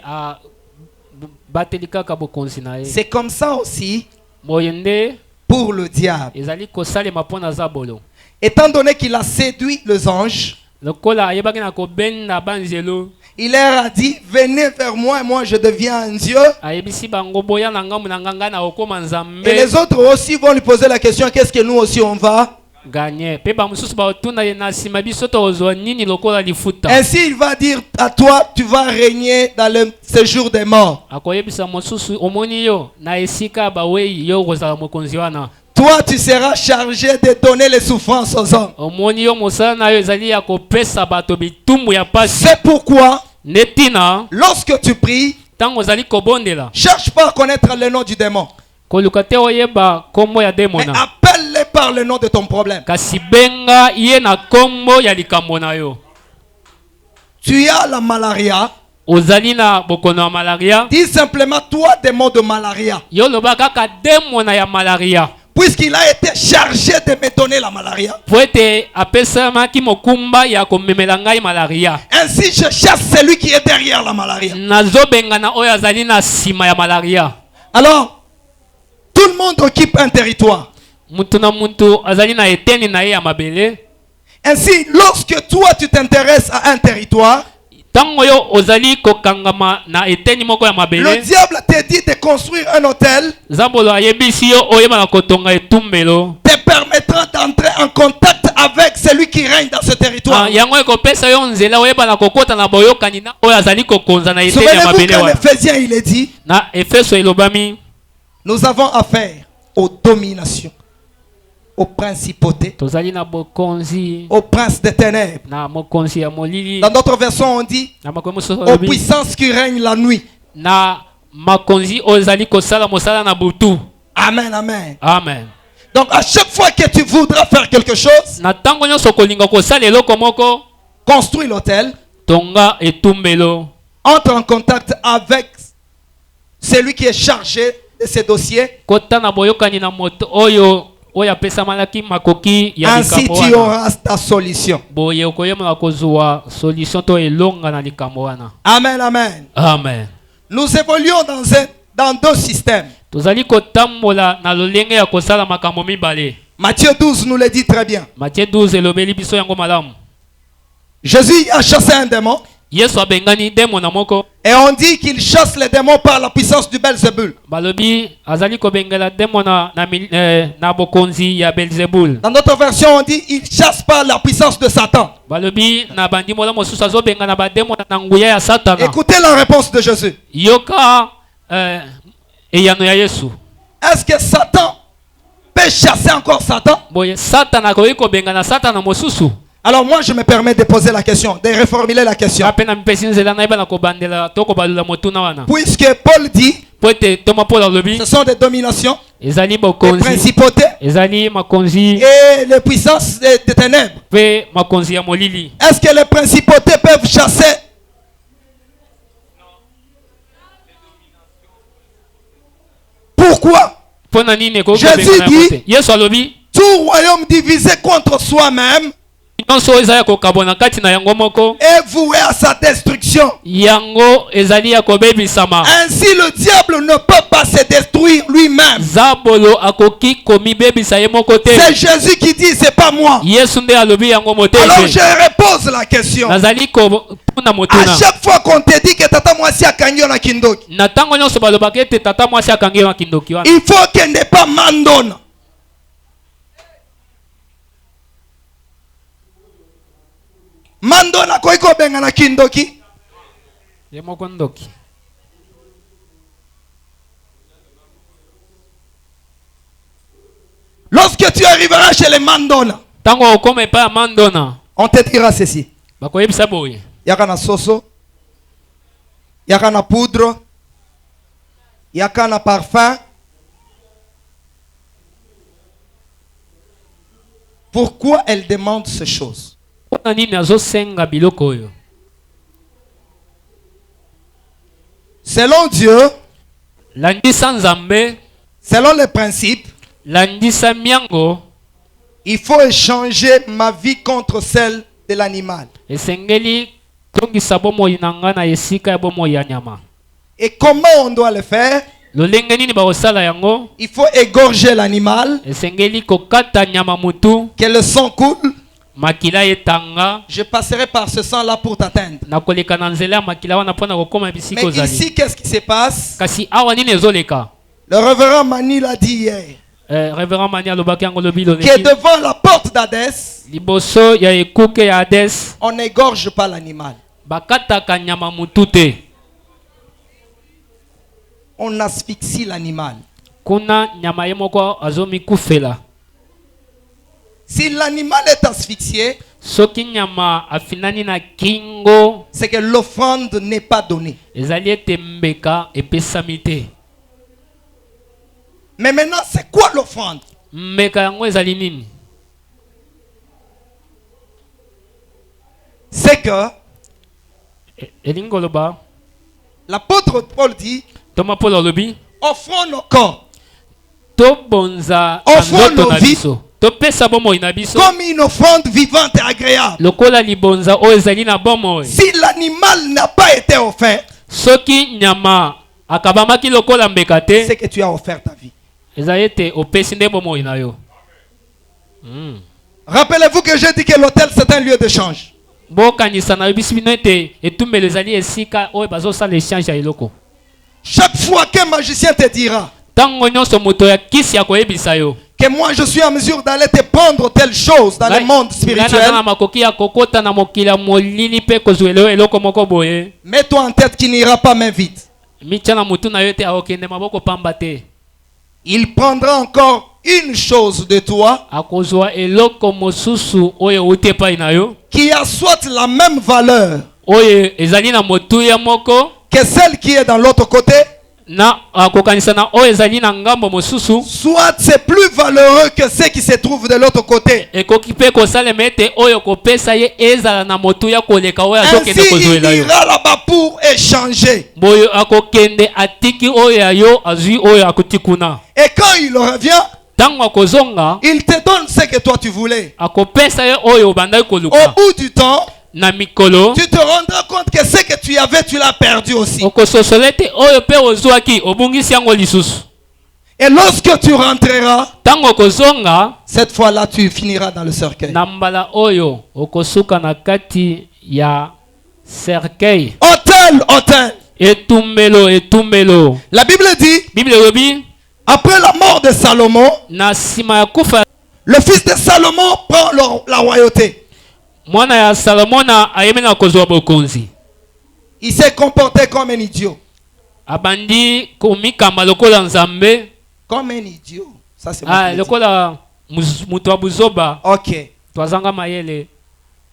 bateli kaka bokonzi na ye. C'est comme ça aussi boye nde pour le diable. ezali kosalema mpo na zabolo. Étant donné qu'il a séduit les anges, lokola ayebaki na kobenda banzelo il leur a dit, venez vers moi et moi je deviens un Dieu. ayebisi bango boya na ngambo na nganga na okoma nzambe. Et les autres aussi vont lui poser la question, qu'est-ce que nous aussi on va? gagner pe bamosusu baotuna ye na nsima biso tokozwa nini lokola lifuta. Ainsi il va dire à toi, tu vas régner dans le séjour des morts. akoyebisa mosusu omoni yo na esika bawei yo kozala mokonzi wana. Toi tu seras chargé de donner les souffrances aux hommes. omoni yo mosala na yo ezali ya kopesa bato bitumbu ya pasi. C'est pourquoi netina lorsque tu pries, ntango ozali kobondela cherche pas à connaître le nom du démon, koluka te oyeba kombo ya mais demona. appelle-le par le nom de ton problème. kasi benga ye na kombo ya likambo na yo. Tu as la malaria, ozali na bokono ya malaria. dis simplement toi démon de malaria, yo loba kaka demona ya malaria. puisqu'il a été chargé de me donner la malaria. po ete apesamaki mokumba ya komemela ngai malaria. Ainsi je chasse celui qui est derrière la malaria. nazobengana oyo azali na nsima ya malaria. Alors, tout le monde occupe un territoire. mutu na mutu azali na eteni na ye ya mabele. Ainsi, lorsque toi tu t'intéresses à un territoire, ntango yo ozali kokangama na eteni moko ya le mabele. diable te dit de construire un hôtel, nzambolo ayebisi yo oyeba na kotonga etumbelo. te permettra d'entrer en contact avec celui qui règne dans ce territoire. yango ekopesa yo nzela oyeba na kokota na boyokani na oyo azali kokonza na eteni ya Souvenez-vous mabele qu'en wana. Éphésiens il est dit, na efeso elobami nous avons affaire aux dominations, aux principautés, tozali na bokonzi aux princes des ténèbres. na mokonzi ya molili. Dans d'autres versions on dit, na makonzi mosusu aux alobi puissances qui règnent la nuit. na makonzi oyo ezali kosala mosala na butu. Amen, amen. amen. Donc à chaque fois que tu voudras faire quelque chose, na ntango nyonso kolinga kosala eloko moko construis l'autel, tonga etumbelo. entre en contact avec celui qui est chargé de ces dossiers. kota na boyokani na moto oyo apesamalaki makoki ya Ainsi likambo tu wana. auras ta solution. boye okoyemela kozwa solution to elonga na likambo wana. Amen, amen. amen. Nous évoluons dans deux systèmes. tozali kotambola na lolenge ya kosala makambo mibale. Matthieu 12 nous le dit très bien. Matthieu 12 elobeli biso yango malamu. Jésus a chassé un démon. Yesu abengani demo na moko. Et on dit qu'il chasse les démons par la puissance du Belzébul. Balobi azali ko bengela demo na bokonzi ya Belzebul. Dans notre version, on dit il chasse par la puissance de Satan. Balobi na bandi mola mosusu azo bengana ba demo na nguya ya Satana. Écoutez la réponse de Jésus. Yoka eyano ya Yesu. Est-ce que Satan peut chasser encore Satan? Boye Satana ko iko bengana Satana mosusu. Alors moi je me permets de poser la question, de reformuler la question. Puisque Paul dit, ce sont des dominations, des principautés et les puissances des ténèbres. Est-ce que les principautés peuvent chasser? Pourquoi? Jésus dit, tout royaume divisé contre soi-même est voué à sa destruction. Ainsi le diable ne peut pas se détruire lui-même. C'est Jésus qui dit, c'est pas moi. Alors je repose la question. À chaque fois qu'on te dit que tata mwasi akangi na kindoki, il faut qu'il n'ait pas mandona. Mandona koiko benga na kindoki. Lorsque tu arriveras chez les mandona, on te dira ceci. Yaka na soso, yaka na poudre, yaka na parfum. Pourquoi elle demande ces choses? Selon Dieu, selon les principes, il faut échanger ma vie contre celle de l'animal. Et comment on doit le faire? Il faut égorger l'animal, que le sang coule. Je passerai par ce sang-là pour t'atteindre. Mais ici, qu'est-ce qui se passe? Le révérend Mani l'a dit hier. Que devant la porte d'Hadès, on n'égorge pas l'animal. On asphyxie l'animal. Si l'animal est asphyxié, c'est que l'offrande n'est pas donnée. Mais maintenant, c'est quoi l'offrande? C'est que l'apôtre Paul dit, offrons nos corps, offrons nos vies comme une offrande vivante et agréable. Si l'animal n'a pas été offert, c'est que tu as offert ta vie. Rappelez-vous que j'ai dit que l'autel c'est un lieu d'échange. Chaque fois qu'un magicien te dira que moi je suis en mesure d'aller te prendre telle chose dans le monde spirituel, mets-toi en tête qu'il n'ira pas main vide. Il prendra encore une chose de toi qui a soit la même valeur que celle qui est dans l'autre côté, soit c'est plus valeureux que ce qui se trouve de l'autre côté. Ainsi il ira là-bas pour échanger. Et quand il revient, il te donne ce que toi tu voulais. Au bout du temps, tu te rendras compte que ce que tu avais, tu l'as perdu aussi. Et lorsque tu rentreras, cette fois-là, tu finiras dans le cercueil. cercueil, Autel, autel. etumbelo. La Bible dit, Bible elobi après la mort de Salomon, na sima ya kufa le fils de Salomon prend la royauté. mwana ya Salomo na ayemi na kozwa bokonzi. Il s'est comporté comme un idiot. Abandi komikamba lokola nzambe. Comme un idiot. Ça c'est lokola mutu wa buzoba. Ok. Twazanga mayele.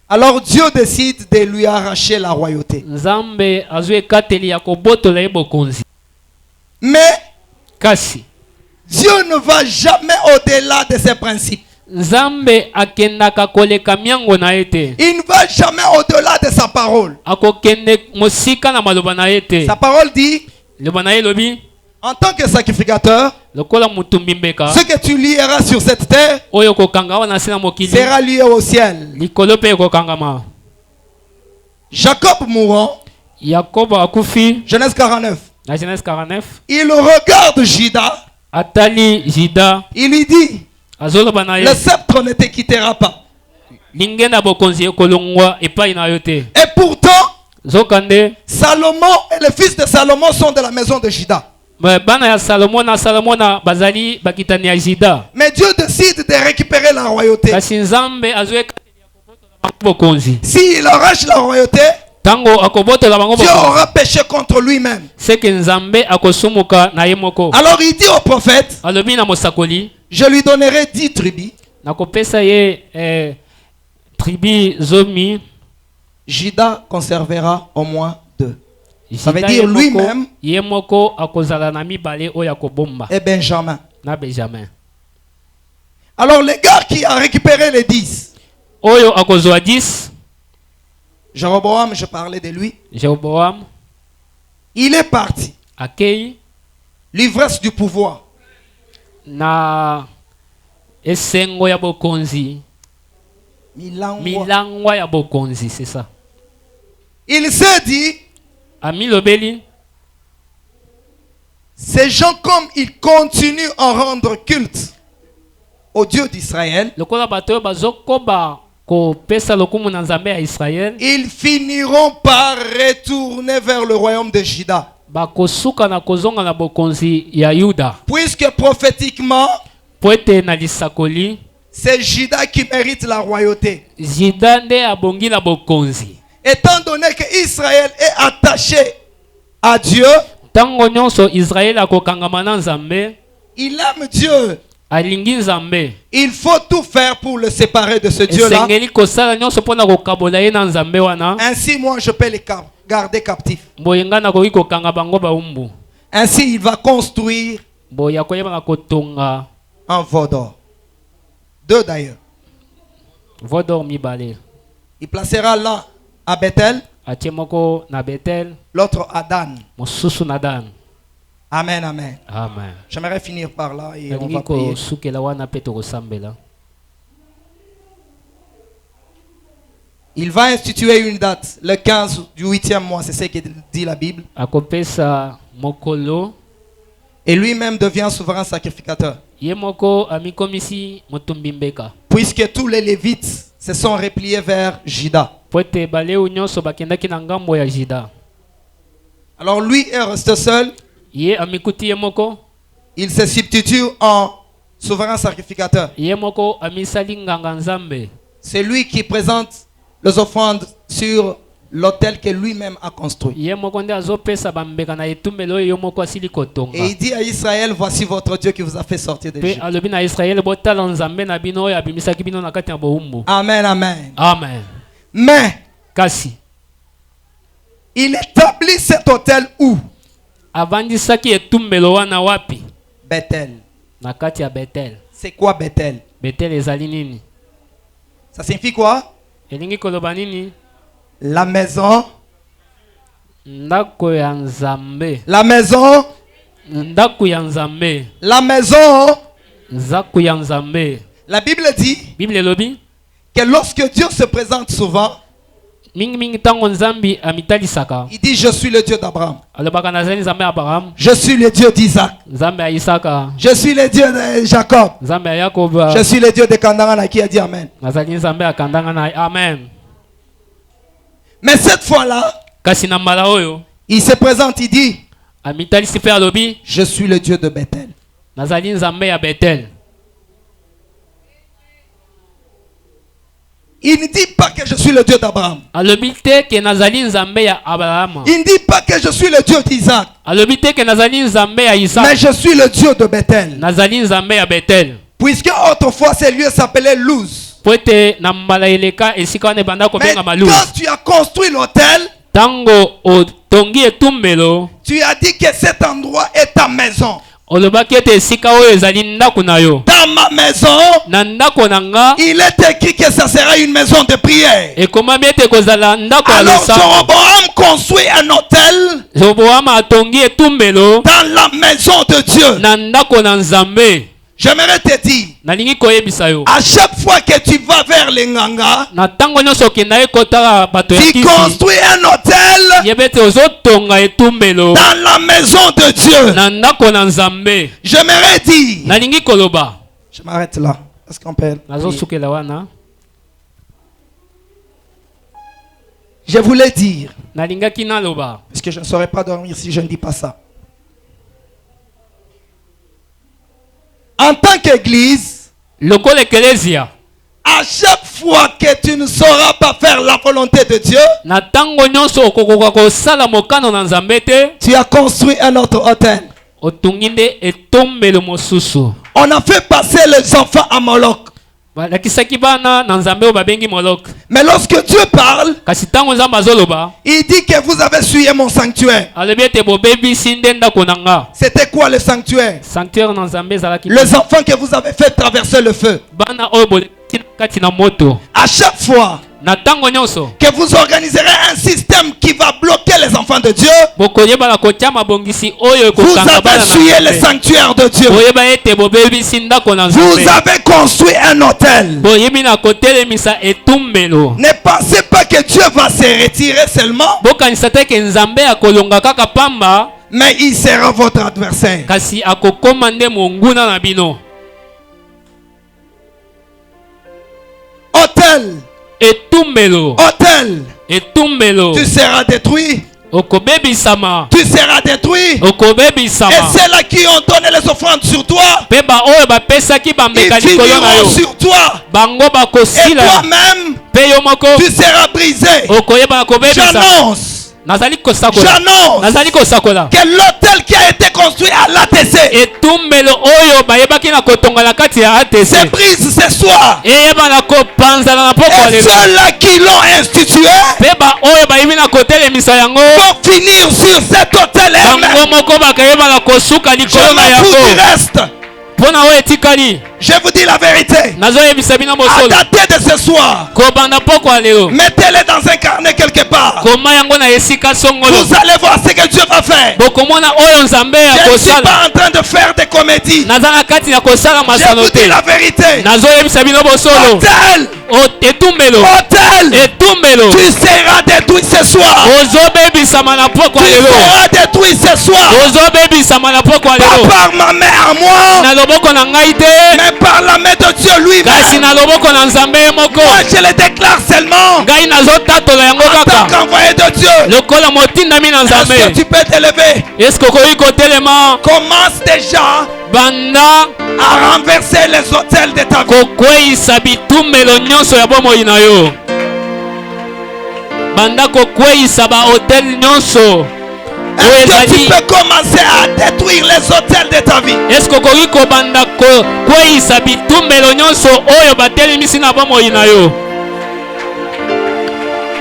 Alors Dieu décide de lui arracher la royauté. Nzambe azwe kateli ya kobotola ye bokonzi. Mais Kasi Dieu ne va jamais au-delà de ses principes. Nzambe akendaka koleka miango na ete. Il ne va jamais au-delà de sa parole. Akokende mosika na maloba na ete. Sa parole dit, Loba na ye lobi en tant que sacrificateur, lokola mutumbi mbeka. ce que tu lieras sur cette terre Oyo kokanga wana sina mokili. sera lié au ciel. Likolo pe kokangama. Jacob mourant, Yakobo akufi Genèse 49. na Genèse 49. Il regarde Judas, Atali Jida il lui dit, azoloba na ye. le sceptre ne te quittera pas. Lingenda bokonzi ekolongwa epai na yo te. Et pourtant, Zokande Salomon et les fils de Salomon sont de la maison de Judas. bana ya Salomo na bazali bakitani ya Jida. Mais Dieu décide de récupérer la royauté. Kasi Nzambe azwe kateli ya kobotola bango bokonzi. S'il arrache la royauté, Tango akobotola bango Dieu bokonzi. aura péché contre lui-même. Seke Nzambe akosumuka na ye moko. Alors il dit au prophète, Alobi na mosakoli je lui donnerai 10 tribus. nakopesa ye tribi zomi. Judas conservera au moins 2. Ça veut Jida dire ye moko- lui-même ye moko akozala na mibale oyo akobomba et Benjamin. na Benjamin. Alors le gars qui a récupéré les 10, Oyo akozwa 10. Jéroboam, je parlais de lui, Jeroboam il est parti. akei L'ivresse du pouvoir. na esengo ya bokonzi, milangwa ya bokonzi, c'est ça. Il s'est dit, Ami lobeli ces gens comme ils continuent à rendre culte au Dieu d'Israël, lokola bato oyo bazokoba kopesa lokumu na Nzambe ya Israel, ils finiront par retourner vers le royaume de Juda. bakosuka na kozonga na bokonzi ya Yuda. Puisque prophétiquement, Po ete na lisakoli c'est Juda qui mérite la royauté. Jida nde abongi na bokonzi. Étant donné que Israël est attaché à Dieu, Tango nyonso Israel akokangama na Nzambe, il aime Dieu. alingi Nzambe, Il faut tout faire pour le séparer de ce Dieu-là. esengeli kosala nyonso mpona kokabola ye na Nzambe wana. Ainsi, moi, je peux les garder captifs. Boyenga nakoki kokanga bango baumbu. Ainsi, il va construire Boya koyebaka kotonga un veau d'or. 2 d'ailleurs. vodor mibale. Il placera l'un à Bethel, Atie moko na Betel, l'autre à Dan. mosusu na Dan. Amen, amen. Amen. J'aimerais finir par là et on Nalingi va prier. kosukela wana pe tokosambela. Il va instituer une date, le 15 du 8e mois, c'est ce que dit la Bible. Akopesa mokolo, Et lui-même devient souverain sacrificateur. ye moko amikomisi motumbi mbeka. Puisque tous les Lévites se sont repliés vers Juda. Po ete baleu nyonso bakendaki na ngambo ya Jida. Alors lui est resté seul. Ye amikuti ye moko, Il se substitue en souverain sacrificateur. ye moko amisali nganga Nzambe. C'est lui qui présente les offrandes sur l'autel que lui-même a construit. Ye moko nde azopesa bambeka na etumbelo oyo yo moko asili kotonga. Et il dit à Israël, voici votre Dieu qui vous a fait sortir Pe d'Égypte. alobi na Israel botala Nzambe na bino oyo abimisaki bino na kati ya boumbu. Amen, amen. Amen. Mais Kasi il établit cet autel où? avandisaki etumbelo wana wapi? Bethel. Na kati ya Betel. C'est quoi Bethel? Betel ezali nini? Ça signifie quoi? Elingi koloba nini? La maison. Ndako ya Nzambe. La maison. Ndako ya Nzambe. La maison. Ndako ya Nzambe. La Bible dit Bible elobi que lorsque Dieu se présente souvent, mingi mingi tango Nzambi amitalisaka. il dit je suis le Dieu d'Abraham. Alobaka nazali Nzambe ya Abraham, Je suis le Dieu d'Isaac. Nzambe ya Isaka, Je suis le Dieu de Jacob. Nzambe ya Yakoba. Je suis le Dieu de Kandangana qui a dit Amen. Nazali Nzambe ya kandanga na Amen. Mais cette fois-là, kasi na mbala oyo il se présente, il dit, amitalisi mpe alobi je suis le Dieu de Bethel. nazali nzambe ya Betel. Il ne dit pas que je suis le Dieu d'Abraham. alobi te ke nazali nzambe ya Abrahama. Il ne dit pas que je suis le Dieu d'Isaac. alobi te ke nazali nzambe ya Mais Isaac. je suis le Dieu de Bethel. nazali nzambe ya Betel. Puisque autrefois ces lieux s'appelaient Luz. po ete na mbala eleka esika wana ebanda Mais kobenga quand Maluz. tu as construit l'autel, Tango otongi etumbelo tu as dit que cet endroit est ta maison. olobaki ete esika oyo ezali ndako na yo. Dans ma maison, na ndako na nga il est écrit que ça sera une maison de prière. ekomami ete kozala ndako ya Alors losambo. Jéroboam construit un autel Jeroboam atongi etumbelo dans la maison de Dieu. na ndako na nzambe. J'aimerais te dire, nalingi koyebisa yo à chaque fois que tu vas vers les Nganga, na ntango nyonso okenda ye kotala bato ya tu kisi construis un autel yeba ete ozotonga etumbelo dans la maison de Dieu. na ndako na nzambe. J'aimerais dire, nalingi koloba je m'arrête là. Est-ce qu'on peut? nazosukela wana. Je voulais dire, nalingaki naloba parce que je ne saurais pas dormir si je ne dis pas ça. En tant qu'église, lokola eklezia à chaque fois que tu ne sauras pas faire la volonté de Dieu, na ntango nyonso okokoka kosala mokano na nzambe te tu as construit un autre autel. otungi nde etombelo mosusu. On a fait passer les enfants à Moloch. balakisaki bana na nzambe oyo babengi Molok. Mais lorsque Dieu parle, kasi ntango nzambe azoloba il dit que vous avez souillé mon sanctuaire. alobi ete bobebisi nde ndako na nga. C'était quoi le sanctuaire? sanctuaire na nzambe ezalaki Les enfants que vous avez fait traverser le feu. bana oyo bolekisi na kati na moto. À chaque fois na ntango nyonso que vous organiserez un système qui va bloquer les enfants de Dieu, bokoyebana kotia mabongisi oyo vous ekokanga avez bana souillé na le nzambe. sanctuaire de Dieu. boyeba ete bobebisi ndako na Vous nzambe. avez construit un hôtel. boyebi na kotelemisa etumbelo. Ne pensez pas que Dieu va se retirer seulement, bokanisa te ke nzambe akolonga kaka pamba mais il sera votre adversaire. kasi akokoma nde monguna na bino. Hôtel, etumbelo hôtel, etumbelo tu seras détruit. okobebisama Tu seras détruit. Et okobebisama. ceux-là qui ont donné les offrandes sur toi, mpe baoyo bapesaki ils bambeka likolo na finiront yo sur toi. bango Et bakosila toi-même, mpe yo moko tu seras brisé. okoyeba kobebisa. J'annonce, nazali kosakola j'annonce nazali kosakola que l'hôtel qui a été construit à l'ATC etumbelo oyo bayebaki na kotonga na kati ya se ATC brise ce soir. eyeba na kopanzana na poko ya Et lelo ceux-là qui l'ont institué mpe baoyo bayebi na kotelemisa yango vont finir sur cet hôtel. bango moko bakayeba na kosuka Je likolo na m'en fous du yango reste. mpo na oyo etikali. Je vous dis la vérité. nazoyebisa bino À bosolo dater de ce soir, kobanda poko ya lelo mettez-les dans un carnet quelque part. koma yango na esika songolo Vous allez voir ce que Dieu va faire. bokomona oyo nzambe ya Je ne suis kosala. pas en train de faire des comédies. naza na kati ya kosala Je masano vous dis te. la vérité. nazoyebisa bino bosolo Hôtel, etumbelo hôtel, etumbelo tu seras détruit ce soir. ozobebisama na poko Tu ya lelo seras détruit ce soir. ozobebisama na poko ya Pas lelo par ma main à moi, na loboko na ngai te mais par la main de Dieu kasi lui-même. na loboko na nzambe ye moko. Moi, je le déclare seulement ngai nazotatola yango en tant kaka qu'envoyé de Dieu. lokola motindami na Est-ce que nzambe. tu peux t'élever? eske okoki kotelema Commence déjà banda à renverser les hôtels de ta vie. kokweyisa bitumbelo nyonso ya bomoi na yo. banda kokweyisa bahotel nyonso oyo Est-ce que tu ezali. peux commencer à détruire les hôtels de ta vie? eske okoki kobanda kokweyisa bitumbelo nyonso oyo batelemisi na bomoi na yo.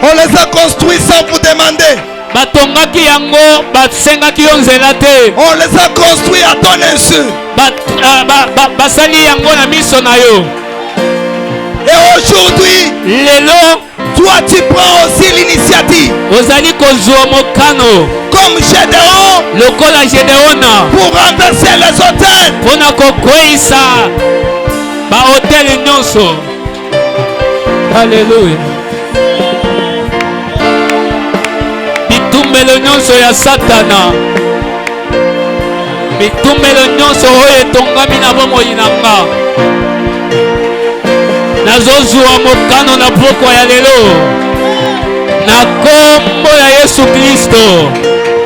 On les a construits sans vous demander. batongaki yango basengaki yo nzela te. On les a construits à ton insu. basali yango na miso na yo. Et aujourd'hui, lelo toi tu prends aussi l'initiative, ozali kozwa mokano comme Gédéon, lokola Gedeona pour renverser les hôtels. mpona kokweyisa bahotel nyonso. Haleluya. bitumbelo nyonso ya satana, bitumbelo nyonso oyo etongami na bomoi na nga, nazozwa mokano na pokwa ya lelo. na kombo ya Yesu Kristo.